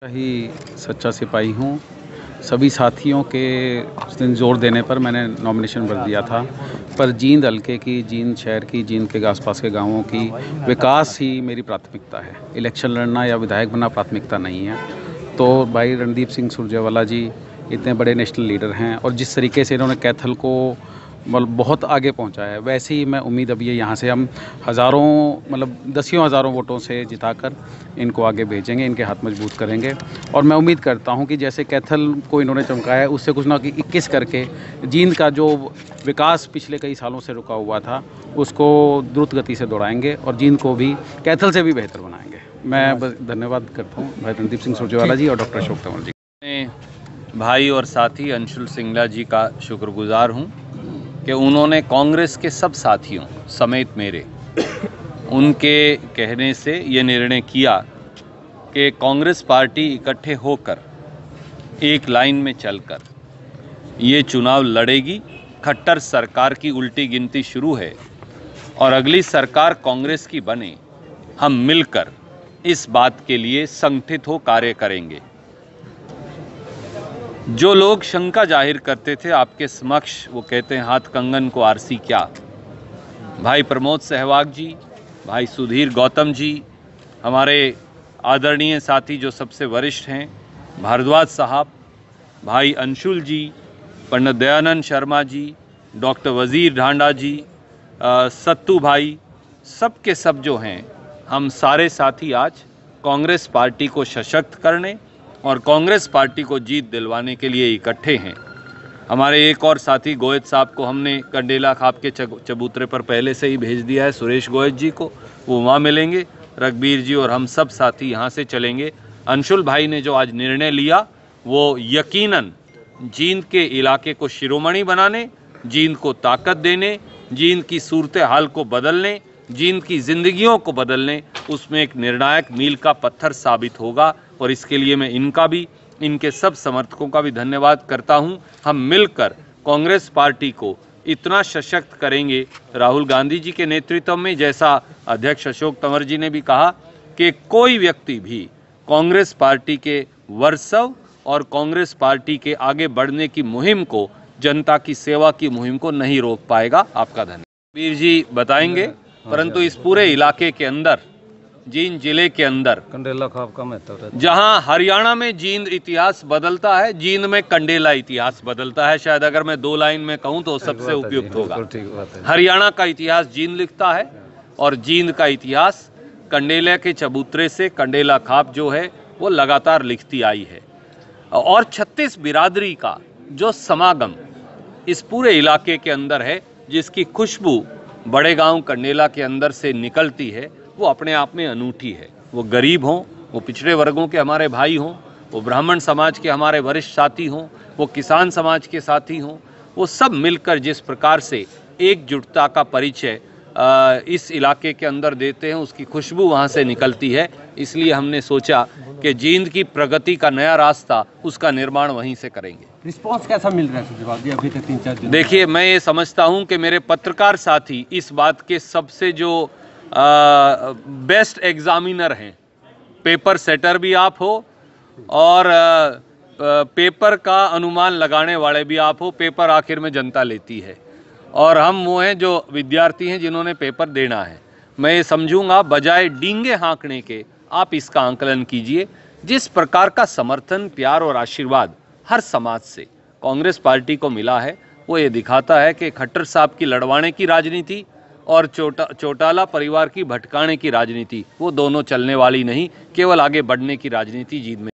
ही सच्चा सिपाही हूँ। सभी साथियों के उस दिन ज़ोर देने पर मैंने नॉमिनेशन भर दिया था, पर जींद हल्के की, जींद शहर की, जींद के आसपास के गांवों की विकास ही मेरी प्राथमिकता है। इलेक्शन लड़ना या विधायक बनना प्राथमिकता नहीं है। तो भाई रणदीप सिंह सुरजेवाला जी इतने बड़े नेशनल लीडर हैं और जिस तरीके से इन्होंने कैथल को बहुत आगे पहुंचा है, वैसे ही मैं उम्मीद अब ये यहाँ से हम दसियों हज़ारों वोटों से जिताकर इनको आगे भेजेंगे, इनके हाथ मजबूत करेंगे। और मैं उम्मीद करता हूँ कि जैसे कैथल को इन्होंने चमकाया है, उससे कुछ ना कि 21 करके जींद का जो विकास पिछले कई सालों से रुका हुआ था उसको द्रुत गति से दौड़ाएंगे और जींद को भी कैथल से भी बेहतर बनाएंगे। मैं बस धन्यवाद करता हूँ भाई रणदीप सिंह सुरजेवाला जी और डॉक्टर अशोक तंवर जी। भाई और साथी अंशुल सिंगला जी का शुक्रगुजार हूँ कि उन्होंने कांग्रेस के सब साथियों समेत मेरे उनके कहने से ये निर्णय किया कि कांग्रेस पार्टी इकट्ठे होकर एक लाइन में चलकर ये चुनाव लड़ेगी। खट्टर सरकार की उल्टी गिनती शुरू है और अगली सरकार कांग्रेस की बने, हम मिलकर इस बात के लिए संगठित हो कार्य करेंगे। जो लोग शंका जाहिर करते थे आपके समक्ष, वो कहते हैं हाथ कंगन को आरसी क्या। भाई प्रमोद सहवाग जी, भाई सुधीर गौतम जी, हमारे आदरणीय साथी जो सबसे वरिष्ठ हैं भारद्वाज साहब, भाई अंशुल जी, पंडित दयानंद शर्मा जी, डॉक्टर वजीर ढांडा जी, सत्तू भाई, सब के सब जो हैं, हम सारे साथी आज कांग्रेस पार्टी को सशक्त करने और कांग्रेस पार्टी को जीत दिलवाने के लिए इकट्ठे हैं। हमारे एक और साथी गोयत साहब को हमने कंडेला खाप के चबूतरे पर पहले से ही भेज दिया है, सुरेश गोयत जी को, वो वहाँ मिलेंगे। रघबीर जी और हम सब साथी यहाँ से चलेंगे। अंशुल भाई ने जो आज निर्णय लिया वो यकीनन जींद के इलाके को शिरोमणि बनाने, जींद को ताकत देने, जींद की सूरत हाल को बदलने, जींद की जिंदगियों को बदलने, उसमें एक निर्णायक मील का पत्थर साबित होगा। और इसके लिए मैं इनका भी, इनके सब समर्थकों का भी धन्यवाद करता हूं। हम मिलकर कांग्रेस पार्टी को इतना सशक्त करेंगे। राहुल गांधी जी के नेतृत्व में, जैसा अध्यक्ष अशोक तंवर जी ने भी कहा कि कोई व्यक्ति भी कांग्रेस पार्टी के वर्चस्व और कांग्रेस पार्टी के आगे बढ़ने की मुहिम को, जनता की सेवा की मुहिम को नहीं रोक पाएगा। आपका धन्यवाद। वीर जी बताएंगे, परंतु इस पूरे इलाके के अंदर, जींद जिले के अंदर, कंडेला खाप का महत्व, जहां हरियाणा में जींद इतिहास बदलता है, जींद में कंडेला इतिहास बदलता है। शायद अगर मैं 2 लाइन में कहूं तो सबसे उपयुक्त होगा। हरियाणा का इतिहास जींद लिखता है और जींद का इतिहास कंडेला के चबूतरे से कंडेला खाप जो है वो लगातार लिखती आई है। और 36 बिरादरी का जो समागम इस पूरे इलाके के अंदर है, जिसकी खुशबू बड़े गांव कंडेला के अंदर से निकलती है, वो अपने आप में अनूठी है। वो गरीब हों, वो पिछड़े वर्गों के हमारे भाई हों, वो ब्राह्मण समाज के हमारे वरिष्ठ साथी हों, वो किसान समाज के साथी हों, वो सब मिलकर जिस प्रकार से एकजुटता का परिचय इस इलाके के अंदर देते हैं, उसकी खुशबू वहाँ से निकलती है। इसलिए हमने सोचा कि जींद की प्रगति का नया रास्ता, उसका निर्माण वहीं से करेंगे। रिस्पांस कैसा मिल रहा है जवाब अभी तक 3-4 दिन? देखिए, मैं ये समझता हूँ कि मेरे पत्रकार साथी इस बात के सबसे जो बेस्ट एग्जामिनर हैं। पेपर सेटर भी आप हो और पेपर का अनुमान लगाने वाले भी आप हो। पेपर आखिर में जनता लेती है और हम वो हैं जो विद्यार्थी हैं जिन्होंने पेपर देना है। मैं ये समझूंगा, बजाय डींगे हाँकने के आप इसका आंकलन कीजिए। जिस प्रकार का समर्थन, प्यार और आशीर्वाद हर समाज से कांग्रेस पार्टी को मिला है, वो ये दिखाता है कि खट्टर साहब की लड़वाने की राजनीति और चौटाला परिवार की भटकाने की राजनीति, वो दोनों चलने वाली नहीं, केवल आगे बढ़ने की राजनीति जींद में